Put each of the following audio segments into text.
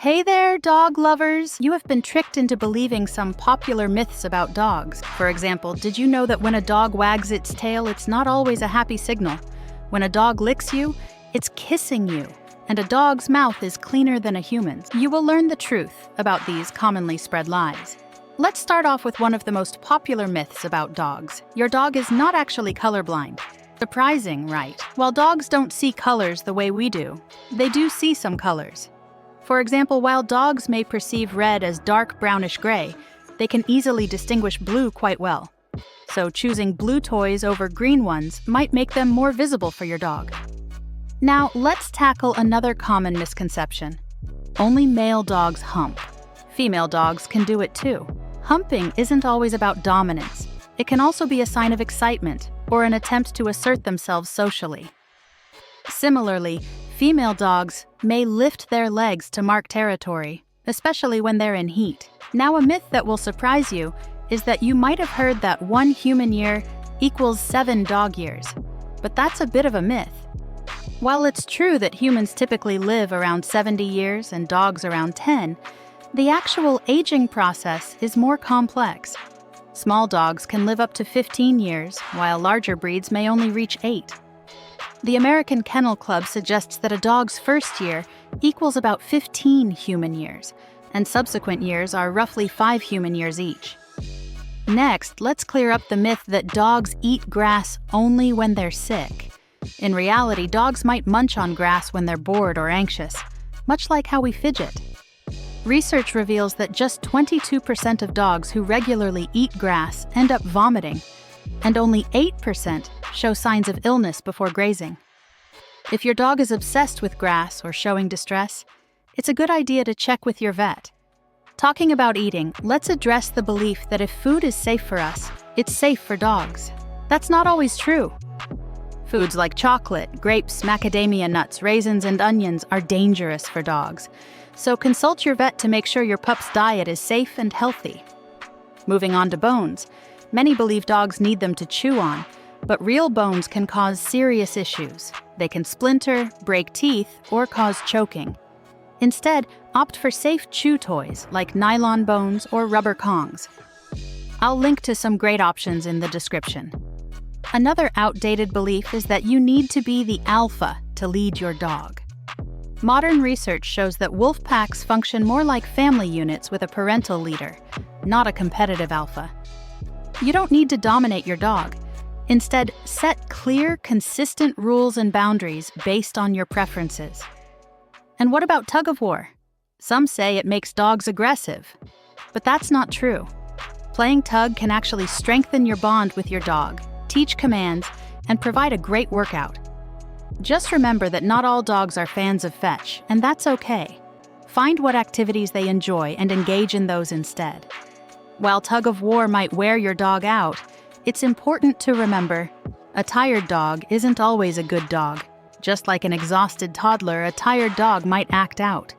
Hey there, dog lovers! You have been tricked into believing some popular myths about dogs. For example, did you know that when a dog wags its tail, it's not always a happy signal? When a dog licks you, it's kissing you. And a dog's mouth is cleaner than a human's. You will learn the truth about these commonly spread lies. Let's start off with one of the most popular myths about dogs. Your dog is not actually colorblind. Surprising, right? While dogs don't see colors the way we do, they do see some colors. For example, while dogs may perceive red as dark brownish gray, they can easily distinguish blue quite well. So choosing blue toys over green ones might make them more visible for your dog. Now, let's tackle another common misconception. Only male dogs hump. Female dogs can do it too. Humping isn't always about dominance. It can also be a sign of excitement or an attempt to assert themselves socially. Similarly, female dogs may lift their legs to mark territory, especially when they're in heat. Now, a myth that will surprise you is that you might have heard that 1 human year equals 7 dog years. But that's a bit of a myth. While it's true that humans typically live around 70 years and dogs around 10, the actual aging process is more complex. Small dogs can live up to 15 years, while larger breeds may only reach 8. The American Kennel Club suggests that a dog's first year equals about 15 human years, and subsequent years are roughly 5 human years each. Next, let's clear up the myth that dogs eat grass only when they're sick. In reality, dogs might munch on grass when they're bored or anxious, much like how we fidget. Research reveals that just 22% of dogs who regularly eat grass end up vomiting, and only 8% show signs of illness before grazing. If your dog is obsessed with grass or showing distress, it's a good idea to check with your vet. Talking about eating, let's address the belief that if food is safe for us, it's safe for dogs. That's not always true. Foods like chocolate, grapes, macadamia nuts, raisins, and onions are dangerous for dogs. So consult your vet to make sure your pup's diet is safe and healthy. Moving on to bones. Many believe dogs need them to chew on, but real bones can cause serious issues. They can splinter, break teeth, or cause choking. Instead, opt for safe chew toys like nylon bones or rubber Kongs. I'll link to some great options in the description. Another outdated belief is that you need to be the alpha to lead your dog. Modern research shows that wolf packs function more like family units with a parental leader, not a competitive alpha. You don't need to dominate your dog. Instead, set clear, consistent rules and boundaries based on your preferences. And what about tug-of-war? Some say it makes dogs aggressive, but that's not true. Playing tug can actually strengthen your bond with your dog, teach commands, and provide a great workout. Just remember that not all dogs are fans of fetch, and that's okay. Find what activities they enjoy and engage in those instead. While tug-of-war might wear your dog out, it's important to remember, a tired dog isn't always a good dog. Just like an exhausted toddler, a tired dog might act out.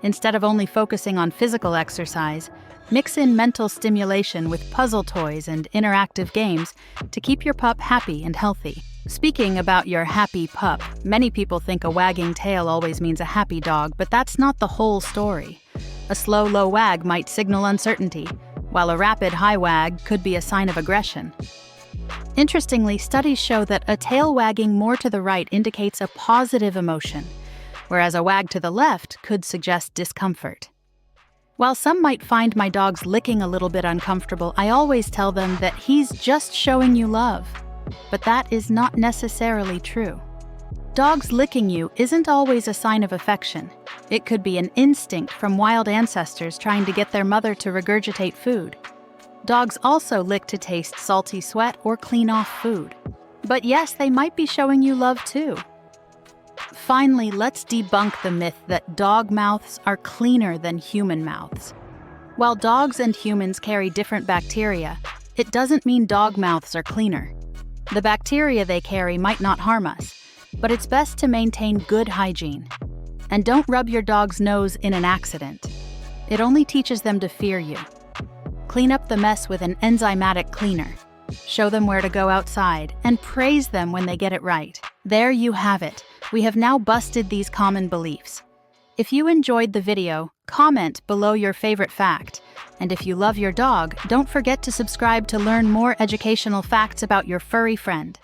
Instead of only focusing on physical exercise, mix in mental stimulation with puzzle toys and interactive games to keep your pup happy and healthy. Speaking about your happy pup, many people think a wagging tail always means a happy dog, but that's not the whole story. A slow, low wag might signal uncertainty, while a rapid, high wag could be a sign of aggression. Interestingly, studies show that a tail wagging more to the right indicates a positive emotion, whereas a wag to the left could suggest discomfort. While some might find my dog's licking a little bit uncomfortable, I always tell them that he's just showing you love. But that is not necessarily true. Dogs licking you isn't always a sign of affection. It could be an instinct from wild ancestors trying to get their mother to regurgitate food. Dogs also lick to taste salty sweat or clean off food. But yes, they might be showing you love too. Finally, let's debunk the myth that dog mouths are cleaner than human mouths. While dogs and humans carry different bacteria, it doesn't mean dog mouths are cleaner. The bacteria they carry might not harm us, but it's best to maintain good hygiene. And don't rub your dog's nose in an accident. It only teaches them to fear you. Clean up the mess with an enzymatic cleaner. Show them where to go outside, and praise them when they get it right. There you have it. We have now busted these common beliefs. If you enjoyed the video, Comment below your favorite fact. And if you love your dog, don't forget to subscribe to learn more educational facts about your furry friend.